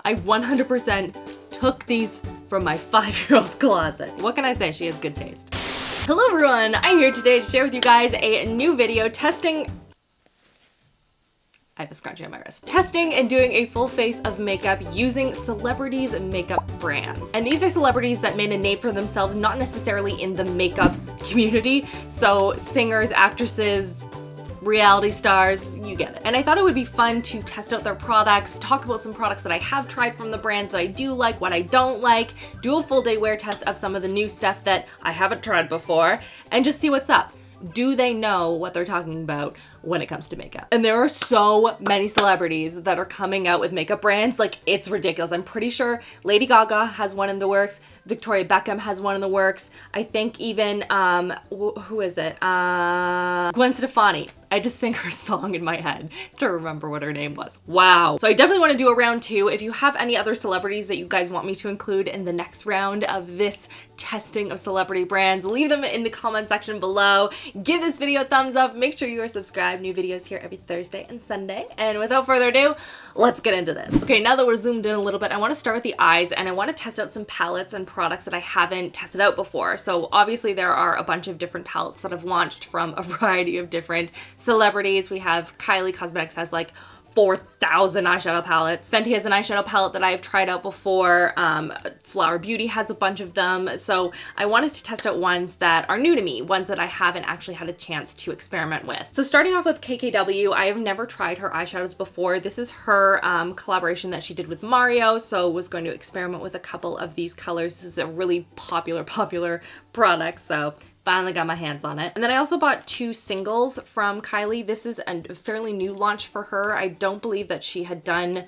I 100% took these from my 5-year-old's closet. What can I say? She has good taste. Hello everyone, I'm here today to share with you guys a new video testing. I have a scrunchie on my wrist. Testing and doing a full face of makeup using celebrities' makeup brands. And these are celebrities that made a name for themselves, not necessarily in the makeup community. So singers, actresses, reality stars, you get it. And I thought it would be fun to test out their products, talk about some products that I have tried from the brands that I do like, what I don't like, do a full day wear test of some of the new stuff that I haven't tried before, and just see what's up. Do they know what they're talking about when it comes to makeup? And there are so many celebrities that are coming out with makeup brands, like it's ridiculous. I'm pretty sure Lady Gaga has one in the works, Victoria Beckham has one in the works. I think even, who is it? Gwen Stefani. I just sing her song in my head to remember what her name was. Wow. So I definitely want to do a round 2. If you have any other celebrities that you guys want me to include in the next round of this testing of celebrity brands, leave them in the comment section below. Give this video a thumbs up. Make sure you are subscribed. New videos here every Thursday and Sunday. And without further ado, let's get into this. Okay, now that we're zoomed in a little bit, I want to start with the eyes, and I want to test out some palettes and products that I haven't tested out before. So obviously there are a bunch of different palettes that have launched from a variety of different celebrities. We have Kylie Cosmetics has like 4,000 eyeshadow palettes. Fenty has an eyeshadow palette that I've tried out before. Flower Beauty has a bunch of them. So I wanted to test out ones that are new to me, ones that I haven't actually had a chance to experiment with. So starting off with KKW, I have never tried her eyeshadows before. This is her collaboration that she did with Mario, so was going to experiment with a couple of these colors. This is a really popular product, so finally got my hands on it. And then I also bought 2 singles from Kylie. This is a fairly new launch for her. I don't believe that she had done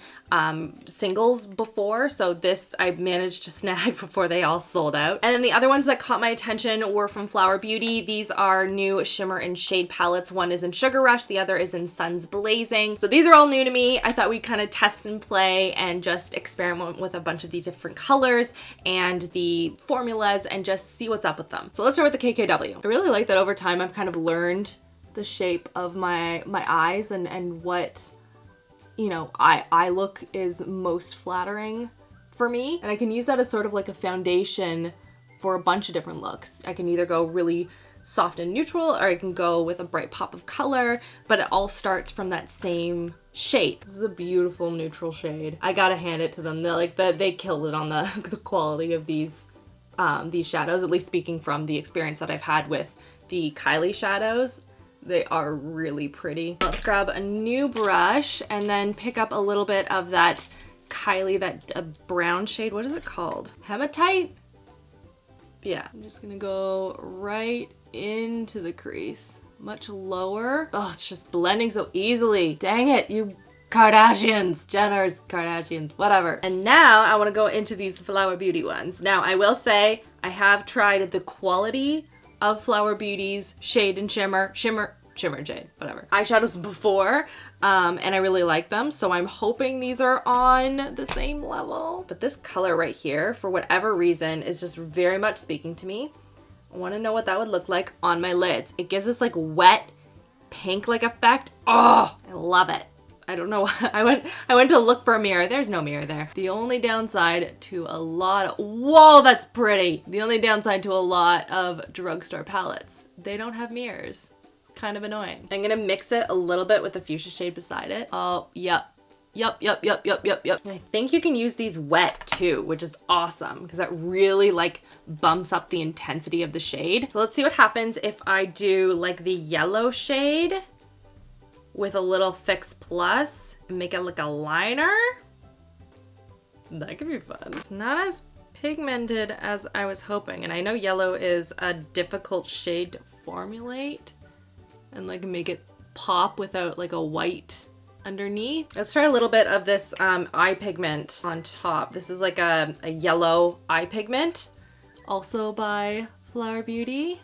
singles before, so this I managed to snag before they all sold out. And then the other ones that caught my attention were from Flower Beauty. These are new shimmer and shade palettes. One is in Sugar Rush, the other is in Suns Blazing. So these are all new to me. I thought we'd kind of test and play and just experiment with a bunch of the different colors and the formulas and just see what's up with them. So let's start with the KKW. I really like that over time I've kind of learned the shape of my eyes and what, you know, eye look is most flattering for me. And I can use that as sort of like a foundation for a bunch of different looks. I can either go really soft and neutral, or I can go with a bright pop of color, but it all starts from that same shade. This is a beautiful neutral shade. I gotta hand it to them. They killed it on the quality of these shadows, at least speaking from the experience that I've had with the Kylie shadows. They are really pretty. Let's grab a new brush and then pick up a little bit of that Kylie, that brown shade. What is it called? Hematite? Yeah, I'm just gonna go right into the crease. Much lower. Oh, it's just blending so easily. Dang it, you Kardashians, Jenners, Kardashians, whatever. And now I want to go into these Flower Beauty ones. Now I will say I have tried the quality of Flower Beauty's shade and shimmer and shade, whatever, eyeshadows before, and I really like them. So I'm hoping these are on the same level. But this color right here, for whatever reason, is just very much speaking to me. I want to know what that would look like on my lids. It gives this like wet pink-like effect. Oh, I love it. I don't know. I went to look for a mirror. There's no mirror there. The only downside to a lot of, whoa, that's pretty. The only downside to a lot of drugstore palettes, they don't have mirrors. It's kind of annoying. I'm gonna mix it a little bit with the fuchsia shade beside it. Oh, yep. Yep. And I think you can use these wet too, which is awesome because that really like bumps up the intensity of the shade. So let's see what happens if I do like the yellow shade with a little Fix Plus and make it like a liner. That could be fun. It's not as pigmented as I was hoping, and I know yellow is a difficult shade to formulate and like make it pop without like a white underneath. Let's try a little bit of this eye pigment on top. This is like a yellow eye pigment, also by Flower Beauty.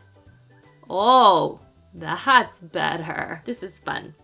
Oh, that's better. This is fun.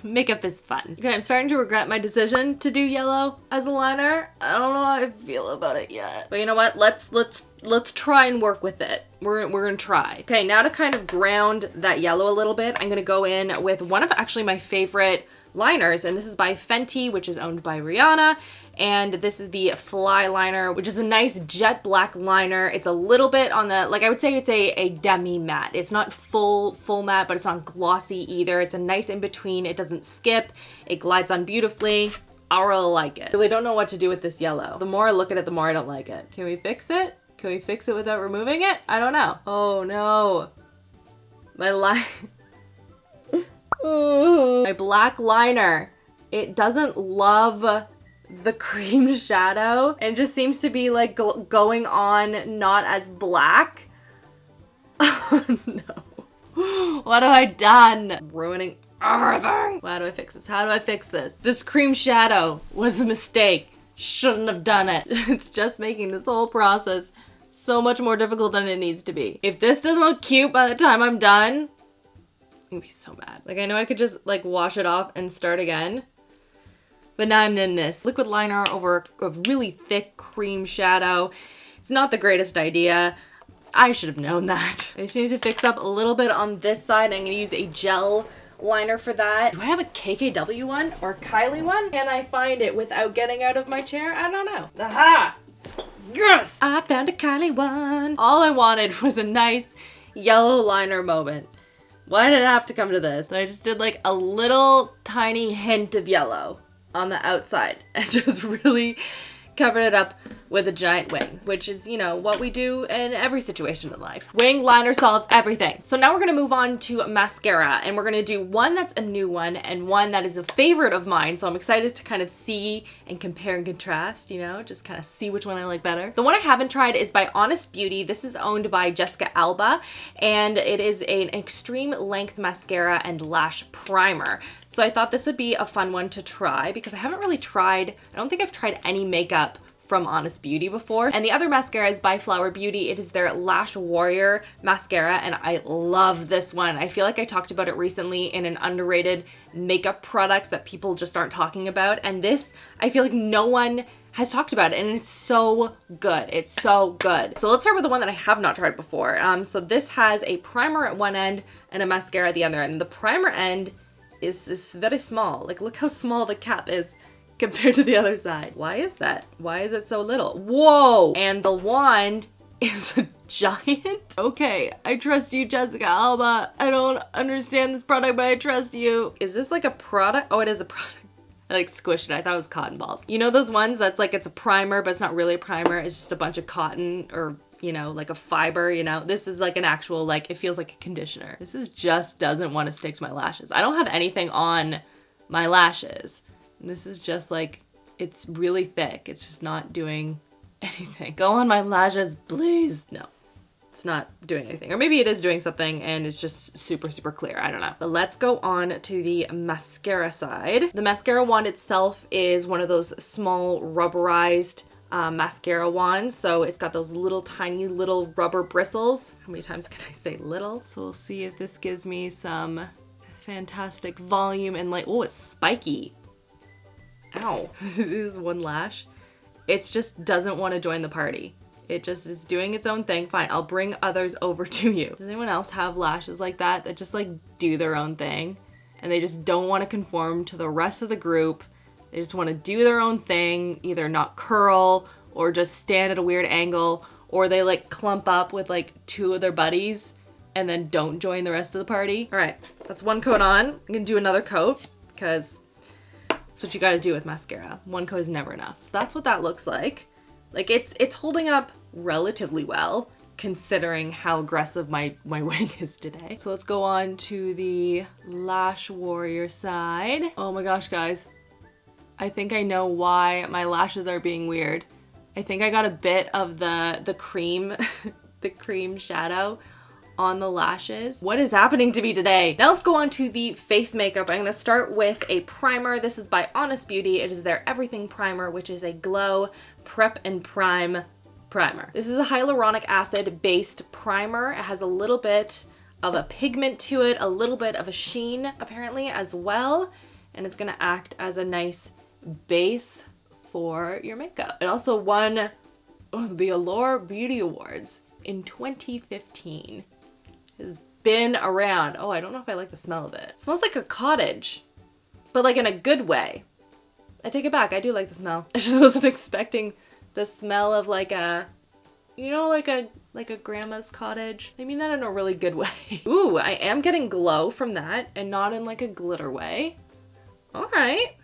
Makeup is fun. Okay, I'm starting to regret my decision to do yellow as a liner. I don't know how I feel about it yet. But you know what? Let's try and work with it. We're gonna try. Okay, now to kind of ground that yellow a little bit, I'm gonna go in with one of actually my favorite liners, and this is by Fenty, which is owned by Rhianna. And this is the Fly liner, which is a nice jet black liner. It's a little bit on the, like I would say it's a demi matte. It's not full matte, but it's not glossy either. It's a nice in between. It doesn't skip. It glides on beautifully. I really like it. I really don't know what to do with this yellow. The more I look at it, the more I don't like it. Can we fix it? Can we fix it without removing it? I don't know. Oh no. My my black liner. It doesn't love the cream shadow and just seems to be like going on not as black. Oh no. What have I done? Ruining everything. How do I fix this? How do I fix this? This cream shadow was a mistake. Shouldn't have done it. It's just making this whole process so much more difficult than it needs to be. If this doesn't look cute by the time I'm done, I'm gonna be so mad. Like, I know I could just like wash it off and start again, but now I'm in this liquid liner over a really thick cream shadow. It's not the greatest idea. I should have known that. I just need to fix up a little bit on this side. I'm gonna use a gel liner for that. Do I have a KKW one or Kylie one? Can I find it without getting out of my chair? I don't know. Aha! Yes! I found a Kylie one. All I wanted was a nice yellow liner moment. Why did it have to come to this? I just did like a little tiny hint of yellow on the outside and just really covered it up with a giant wing, which is, you know, what we do in every situation in life. Wing liner solves everything. So now we're gonna move on to mascara, and we're gonna do one that's a new one and one that is a favorite of mine. So I'm excited to kind of see and compare and contrast, you know, just kind of see which one I like better. The one I haven't tried is by Honest Beauty. This is owned by Jessica Alba, and it is an extreme length mascara and lash primer. So I thought this would be a fun one to try because I haven't really tried, I don't think I've tried any makeup from Honest Beauty before. And the other mascara is by Flower Beauty. It is their Lash Warrior mascara, and I love this one. I feel like I talked about it recently in an underrated makeup products that people just aren't talking about. And this, I feel like no one has talked about it, and it's so good. It's so good. So let's start with the one that I have not tried before. So this has a primer at one end and a mascara at the other end. And the primer end is very small. Like, look how small the cap is compared to the other side. Why is that? Why is it so little? Whoa! And the wand is a giant. Okay, I trust you, Jessica Alba. I don't understand this product, but I trust you. Is this like a product? Oh, it is a product. I like squished it. I thought it was cotton balls. You know those ones that's like, it's a primer, but it's not really a primer. It's just a bunch of cotton or, you know, like a fiber, you know? This is like an actual, like, it feels like a conditioner. This is just doesn't want to stick to my lashes. I don't have anything on my lashes. This is just like, it's really thick. It's just not doing anything. Go on my lashes, please. No, it's not doing anything. Or maybe it is doing something and it's just super, super clear. I don't know. But let's go on to the mascara side. The mascara wand itself is one of those small rubberized mascara wands. So it's got those little tiny little rubber bristles. How many times can I say little? So we'll see if this gives me some fantastic volume and like, oh, it's spiky. Ow. This is one lash. It just doesn't want to join the party. It just is doing its own thing. Fine, I'll bring others over to you. Does anyone else have lashes like that just like do their own thing and they just don't want to conform to the rest of the group? They just want to do their own thing, either not curl or just stand at a weird angle, or they like clump up with like two of their buddies and then don't join the rest of the party. All right, that's one coat on. I'm gonna do another coat because that's what you gotta do with mascara. One coat is never enough. So that's what that looks like. Like it's holding up relatively well considering how aggressive my wing is today. So let's go on to the Lash Warrior side. Oh my gosh, guys. I think I know why my lashes are being weird. I think I got a bit of the cream, the cream shadow on the lashes. What is happening to me today? Now let's go on to the face makeup. I'm gonna start with a primer. This is by Honest Beauty. It is their Everything Primer, which is a glow prep and prime primer. This is a hyaluronic acid based primer. It has a little bit of a pigment to it, a little bit of a sheen apparently as well. And it's gonna act as a nice base for your makeup. It also won the Allure Beauty Awards in 2015. Has been around. Oh, I don't know if I like the smell of it. It smells like a cottage. but like in a good way. I take it back, I do like the smell. I just wasn't expecting the smell of like a, you know, like a grandma's cottage. I mean that in a really good way. Ooh, I am getting glow from that and not in like a glitter way. All right.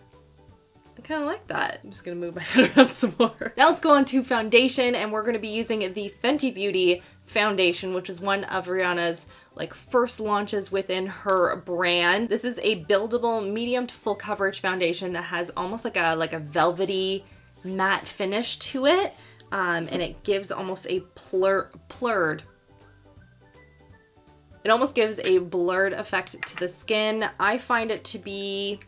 I kind of like that. I'm just gonna move my head around some more. Now let's go on to foundation, and we're gonna be using the Fenty Beauty foundation, which is one of Rhianna's like first launches within her brand. This is a buildable medium to full coverage foundation that has almost like a velvety matte finish to it. And it gives almost a blurred. It almost gives a blurred effect to the skin. I find it to be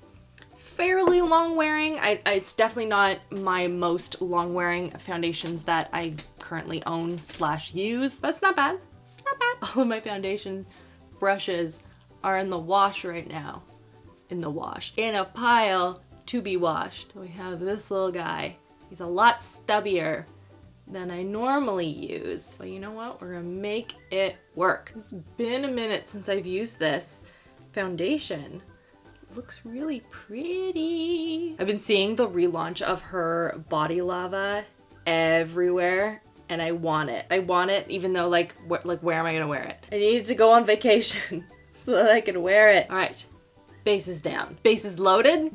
fairly long wearing. It's definitely not my most long wearing foundations that I currently own / use, but it's not bad. It's not bad. All of my foundation brushes are in the wash right now. In the wash. In a pile to be washed. So we have this little guy. He's a lot stubbier than I normally use. But you know what? We're gonna make it work. It's been a minute since I've used this foundation. Looks really pretty. I've been seeing the relaunch of her Body Lava everywhere, and I want it. I want it, even though like where am I gonna wear it? I needed to go on vacation so that I can wear it. All right, base is down. Base is loaded.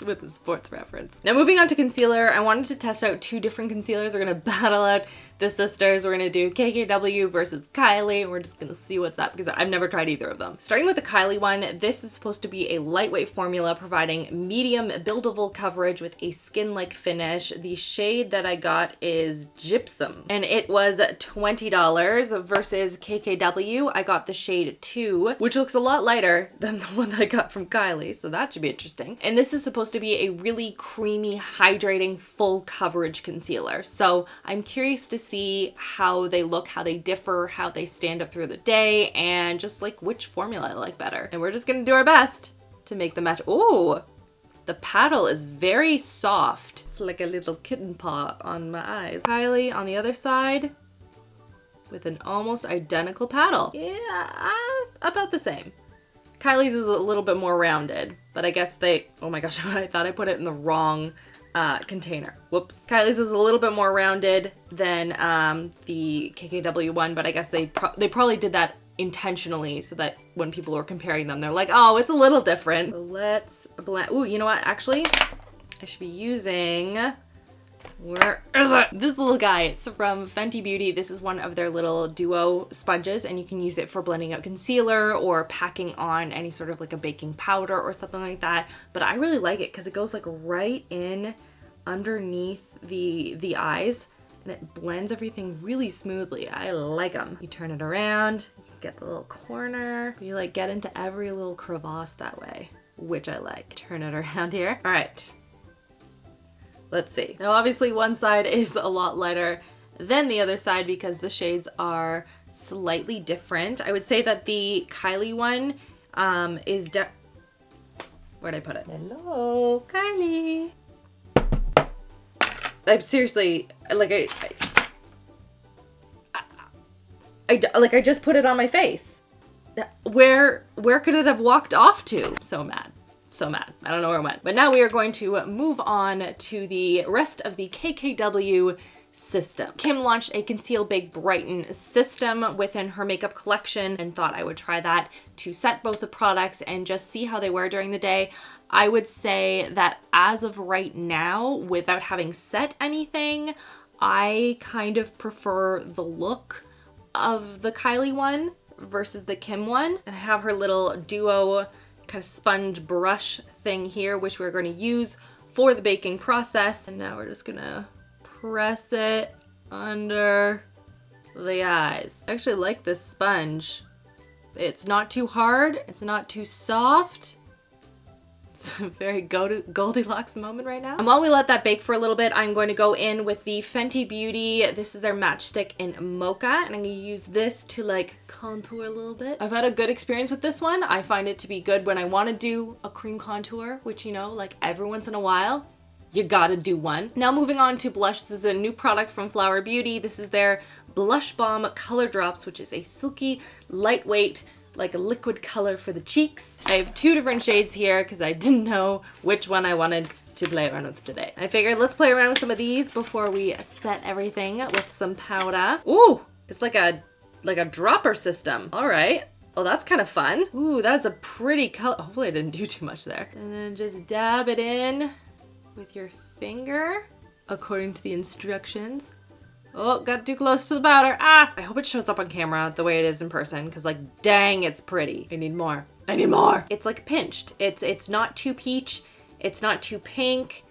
With a sports reference. Now moving on to concealer, I wanted to test out 2 different concealers. We're gonna battle out the sisters. We're gonna do KKW versus Kylie. We're just gonna see what's up because I've never tried either of them. Starting with the Kylie one, this is supposed to be a lightweight formula providing medium buildable coverage with a skin-like finish. The shade that I got is Gypsum, and it was $20 versus KKW. I got the shade 2, which looks a lot lighter than the one that I got from Kylie, so that should be interesting. And this is supposed to be a really creamy, hydrating, full coverage concealer. So I'm curious to see how they look, how they differ, how they stand up through the day, and just like which formula I like better. And we're just gonna do our best to make the match. Ooh, the paddle is very soft. It's like a little kitten paw on my eyes. Kylie on the other side with an almost identical paddle. Yeah, about the same. Kylie's is a little bit more rounded, but I guess oh my gosh, I thought I put it in the wrong container. Whoops. Kylie's is a little bit more rounded than the KKW one, but I guess they probably did that intentionally so that when people were comparing them, they're like, oh, it's a little different. So let's blend. Ooh, you know what? Actually, I should be using, where is it? This little guy. It's from Fenty Beauty. This is one of their little duo sponges, and you can use it for blending out concealer or packing on any sort of like a baking powder or something like that. But I really like it because it goes like right in underneath the eyes, and it blends everything really smoothly. I like them. You turn it around, you get the little corner. You like get into every little crevasse that way, which I like. Turn it around here. All right. Let's see. Now obviously one side is a lot lighter than the other side because the shades are slightly different. I would say that the Kylie one is where'd I put it? Hello, Kylie. I'm seriously, like I just put it on my face. Where could it have walked off to? So mad. So mad. I don't know where it went. But now we are going to move on to the rest of the KKW system. Kim launched a Conceal, Bake, Brighten system within her makeup collection and thought I would try that to set both the products and just see how they wear during the day. I would say that as of right now, without having set anything, I kind of prefer the look of the Kylie one versus the Kim one. And I have her little duo kind of sponge brush thing here, which we're going to use for the baking process. And now we're just gonna press it under the eyes. I actually like this sponge. It's not too hard, it's not too soft. It's a very Goldilocks moment right now. And while we let that bake for a little bit, I'm going to go in with the Fenty Beauty. This is their matchstick in Mocha, and I'm gonna use this to like contour a little bit. I've had a good experience with this one. I find it to be good when I want to do a cream contour, which, you know, like every once in a while, you gotta do one. Now moving on to blush. This is a new product from Flower Beauty. This is their Blush Bomb Color Drops, which is a silky, lightweight, like a liquid color for the cheeks. I have 2 different shades here because I didn't know which one I wanted to play around with today. I figured let's play around with some of these before we set everything with some powder. Ooh, it's like a dropper system. All right. Oh, that's kind of fun. Ooh, that's a pretty color. Hopefully I didn't do too much there. And then just dab it in with your finger according to the instructions. Oh, got too close to the powder. Ah! I hope it shows up on camera the way it is in person, because like, dang, it's pretty. I need more. I need more. It's like pinched. It's not too peach. It's not too pink.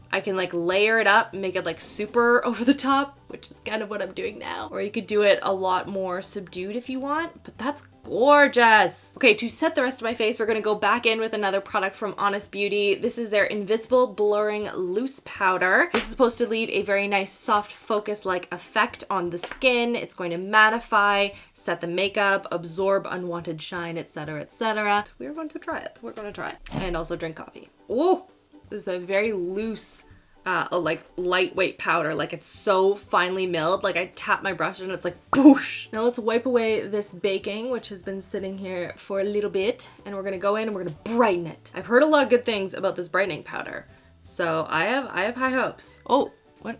I can like layer it up and make it like super over the top, which is kind of what I'm doing now. Or you could do it a lot more subdued if you want, but that's gorgeous. Okay, to set the rest of my face, we're gonna go back in with another product from Honest Beauty. This is their Invisible Blurring Loose Powder. This is supposed to leave a very nice soft focus-like effect on the skin. It's going to mattify, set the makeup, absorb unwanted shine, etc., etc. So we're going to try it. We're going to try it. And also drink coffee. Oh! This is a very loose, like lightweight powder. Like it's so finely milled. Like I tap my brush and it's like boosh. Now let's wipe away this baking, which has been sitting here for a little bit. And we're gonna go in and we're gonna brighten it. I've heard a lot of good things about this brightening powder. So I have high hopes. Oh, what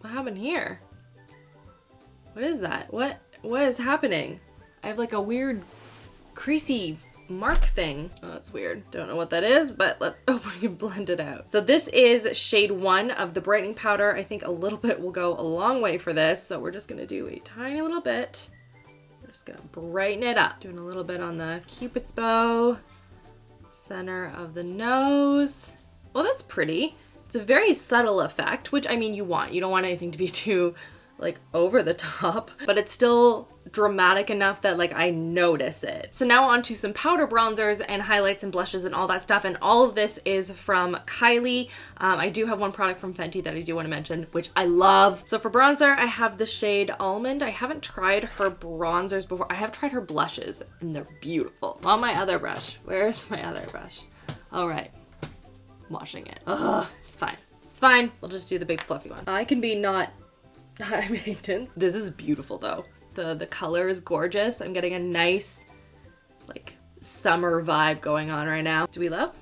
happened here? What is that? What is happening? I have like a weird creasy mark thing. Oh, that's weird. Don't know what that is, but let's open and blend it out. So this is shade 1 of the brightening powder. I think a little bit will go a long way for this. So we're just gonna do a tiny little bit. We're just gonna brighten it up. Doing a little bit on the Cupid's bow, center of the nose. Well, that's pretty. It's a very subtle effect, which I mean you want. You don't want anything to be too like over the top, but it's still dramatic enough that like I notice it. So now on to some powder bronzers and highlights and blushes and all that stuff, and all of this is from Kylie. I do have one product from Fenty that I do want to mention, which I love. So for bronzer, I have the shade Almond. I haven't tried her bronzers before. I have tried her blushes and they're beautiful. On my other brush. Where's my other brush? All right, I'm washing it. Ugh, it's fine. It's fine. We'll just do the big fluffy one. I can be not high maintenance. This is beautiful though. The color is gorgeous. I'm getting a nice like summer vibe going on right now. Do we love?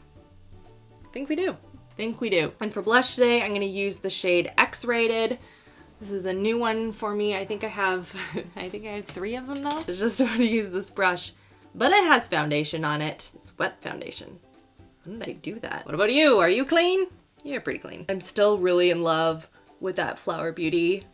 I think we do. I think we do. And for blush today, I'm gonna use the shade X-Rated. This is a new one for me. I think I have 3 of them now. I just want to use this brush, but it has foundation on it. It's wet foundation. When did I do that? What about you? Are you clean? You're pretty clean. I'm still really in love with that Flower Beauty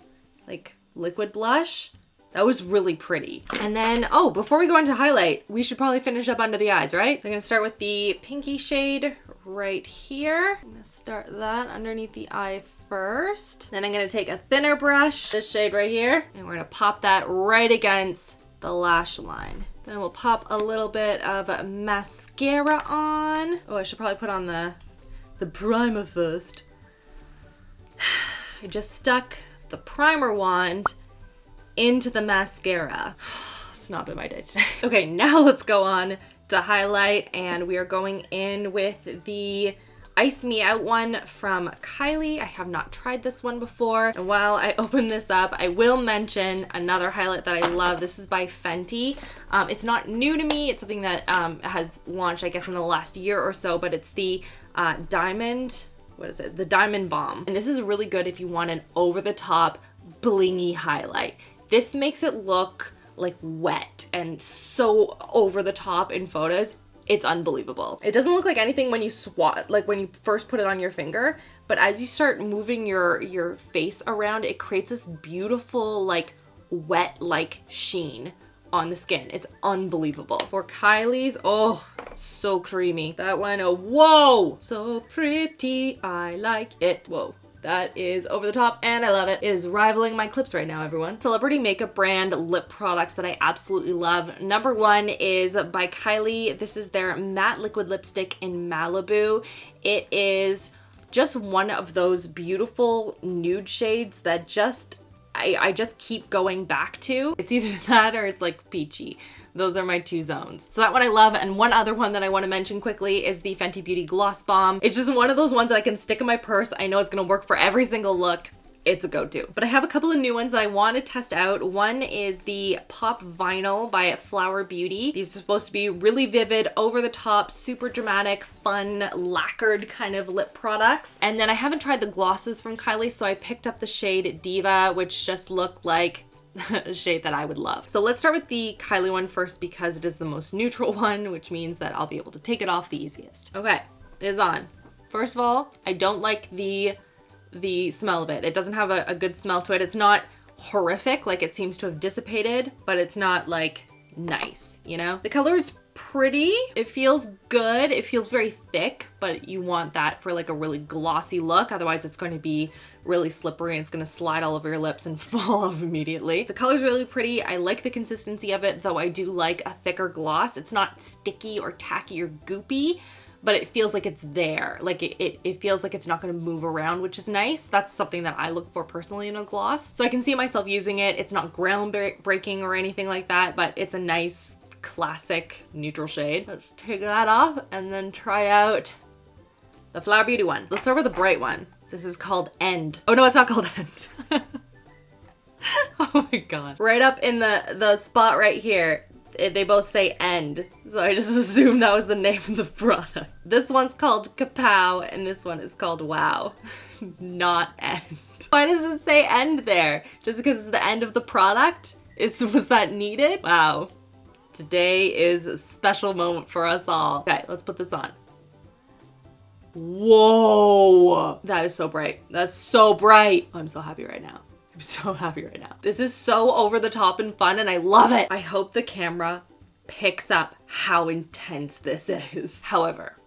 like liquid blush. That was really pretty. And then, oh, before we go into highlight, we should probably finish up under the eyes, right? So I'm gonna start with the pinky shade right here. I'm gonna start that underneath the eye first. Then I'm gonna take a thinner brush, this shade right here, and we're gonna pop that right against the lash line. Then we'll pop a little bit of mascara on. Oh, I should probably put on the primer first. I just stuck the primer wand into the mascara. It's not been my day today. Okay, now let's go on to highlight, and we are going in with the Ice Me Out one from Kylie. I have not tried this one before. And while I open this up, I will mention another highlight that I love. This is by Fenty. It's not new to me. It's something that has launched, I guess, in the last year or so, but it's the Diamond, what is it? The Diamond Bomb. And this is really good if you want an over-the-top blingy highlight. This makes it look like wet and so over the top in photos. It's unbelievable. It doesn't look like anything when you swat, like when you first put it on your finger, but as you start moving your face around, it creates this beautiful like wet like sheen on the skin. It's unbelievable. For Kylie's, oh, it's so creamy. That one, oh, whoa, so pretty, I like it. Whoa. That is over the top and I love it. It is rivaling my clips right now, everyone. Celebrity makeup brand lip products that I absolutely love. Number 1 is by Kylie. This is their matte liquid lipstick in Malibu. It is just one of those beautiful nude shades that I just keep going back to. It's either that or it's like peachy. Those are my 2 zones. So that one I love. And one other one that I want to mention quickly is the Fenty Beauty Gloss Bomb. It's just one of those ones that I can stick in my purse. I know it's gonna work for every single look. it's a go-to. But I have a couple of new ones that I want to test out. One is the Pop Vinyl by Flower Beauty. These are supposed to be really vivid, over the top, super dramatic, fun, lacquered kind of lip products. And then I haven't tried the glosses from Kylie, so I picked up the shade Diva, which just looked like a shade that I would love. So let's start with the Kylie one first because it is the most neutral one, which means that I'll be able to take it off the easiest. Okay, it is on. First of all, I don't like the smell of it. It doesn't have a good smell to it. It's not horrific, like it seems to have dissipated, but it's not like nice, you know? The color is pretty. It feels good. It feels very thick, but you want that for like a really glossy look. Otherwise it's going to be really slippery and it's going to slide all over your lips and fall off immediately. The color's really pretty. I like the consistency of it, though I do like a thicker gloss. It's not sticky or tacky or goopy, but it feels like it's there. Like it feels like it's not gonna move around, which is nice. That's something that I look for personally in a gloss. So I can see myself using it. It's not groundbreaking or anything like that, but it's a nice, classic neutral shade. Let's take that off and then try out the Flower Beauty one. Let's start with the bright one. This is called End. Oh no, it's not called End. Oh my God. Right up in the spot right here, they both say End, so I just assumed that was the name of the product. This one's called Kapow, and this one is called Wow, not End. Why does it say End there? Just because it's the end of the product? Was that needed? Wow, today is a special moment for us all. Okay, let's put this on. Whoa, that is so bright. That's so bright. I'm so happy right now. I'm so happy right now. This is so over the top and fun and I love it. I hope the camera picks up how intense this is. However,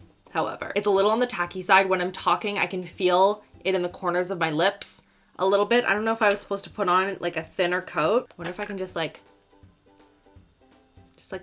it's a little on the tacky side. When I'm talking, I can feel it in the corners of my lips a little bit. I don't know if I was supposed to put on like a thinner coat. I wonder if I can just like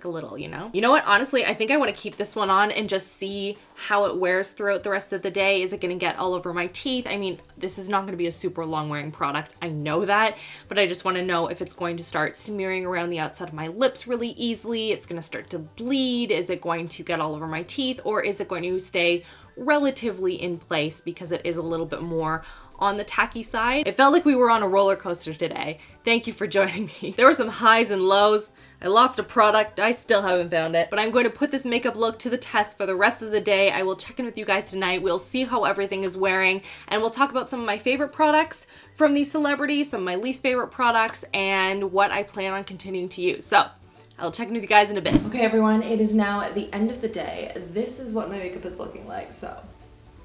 a little, you know? You know what? Honestly, I think I want to keep this one on and just see how it wears throughout the rest of the day. Is it going to get all over my teeth? I mean, this is not going to be a super long wearing product. I know that, but I just want to know if it's going to start smearing around the outside of my lips really easily. It's going to start to bleed. Is it going to get all over my teeth, or is it going to stay relatively in place because it is a little bit more on the tacky side? It felt like we were on a roller coaster today. Thank you for joining me. There were some highs and lows. I lost a product. I still haven't found it, but I'm going to put this makeup look to the test for the rest of the day. I will check in with you guys tonight. We'll see how everything is wearing, and we'll talk about some of my favorite products from these celebrities, some of my least favorite products, and what I plan on continuing to use. So I'll check in with you guys in a bit. Okay, everyone, it is now at the end of the day. This is what my makeup is looking like, so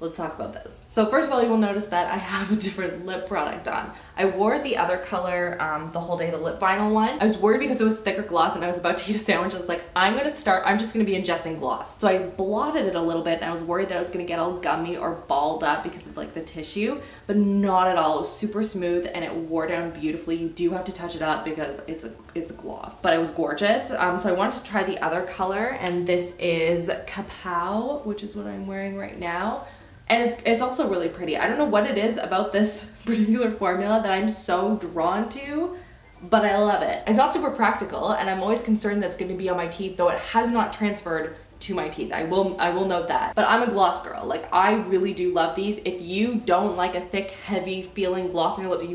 let's talk about this. So first of all, you will notice that I have a different lip product on. I wore the other color the whole day, the lip vinyl one. I was worried because it was thicker gloss and I was about to eat a sandwich. I was like, I'm just gonna be ingesting gloss. So I blotted it a little bit and I was worried that I was gonna get all gummy or balled up because of like the tissue, but not at all. It was super smooth and it wore down beautifully. You do have to touch it up because it's a gloss, but it was gorgeous. So I wanted to try the other color, and this is Kapow, which is what I'm wearing right now. And it's also really pretty. I don't know what it is about this particular formula that I'm so drawn to, but I love it. It's not super practical, and I'm always concerned that it's gonna be on my teeth, though it has not transferred to my teeth. I will note that. But I'm a gloss girl. Like, I really do love these. If you don't like a thick, heavy feeling gloss on your lips,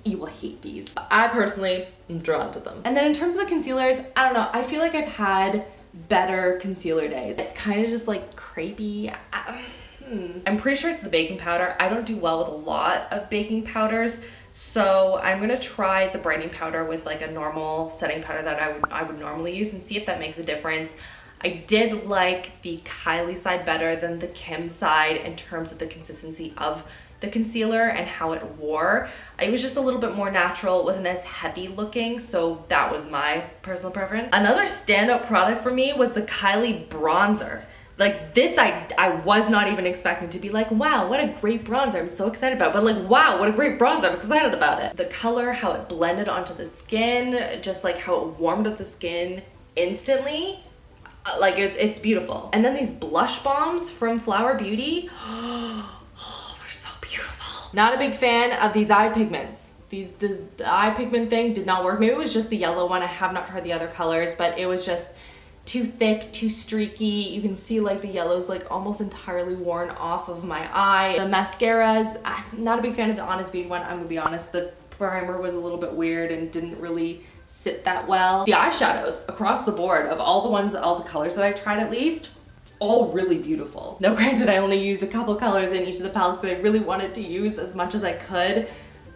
you will hate these. I personally am drawn to them. And then in terms of the concealers, I don't know. I feel like I've had better concealer days. It's kind of just like crepey. I'm pretty sure it's the baking powder. I don't do well with a lot of baking powders, so I'm gonna try the brightening powder with like a normal setting powder that I would normally use and see if that makes a difference. I did like the Kylie side better than the Kim side in terms of the consistency of the concealer and how it wore. It was just a little bit more natural. It wasn't as heavy looking, so that was my personal preference. Another standout product for me was the Kylie bronzer. Like this, I was not even expecting to be like, wow, what a great bronzer. I'm so excited about it. But like, wow, what a great bronzer. I'm excited about it. The color, how it blended onto the skin, just like how it warmed up the skin instantly. Like it's beautiful. And then these blush bombs from Flower Beauty. Oh, they're so beautiful. Not a big fan of these eye pigments. The eye pigment thing did not work. Maybe it was just the yellow one. I have not tried the other colors, but it was just too thick, too streaky. You can see like the yellow's like almost entirely worn off of my eye. The mascaras, I'm not a big fan of the Honest Beauty one, I'm gonna be honest. The primer was a little bit weird and didn't really sit that well. The eyeshadows across the board, of all the colors that I tried at least, all really beautiful. Now granted, I only used a couple colors in each of the palettes because I really wanted to use as much as I could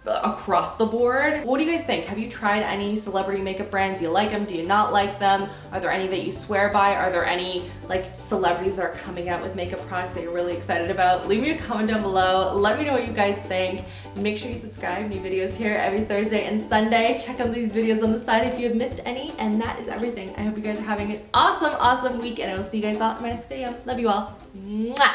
across the board. What do you guys think? Have you tried any celebrity makeup brands? Do you like them? Do you not like them? Are there any that you swear by? Are there any like celebrities that are coming out with makeup products that you're really excited about? Leave me a comment down below. Let me know what you guys think. Make sure you subscribe. New videos here every Thursday and Sunday. Check out these videos on the side if you have missed any. And that is everything. I hope you guys are having an awesome, awesome week, and I will see you guys all in my next video. Love you all. Mwah!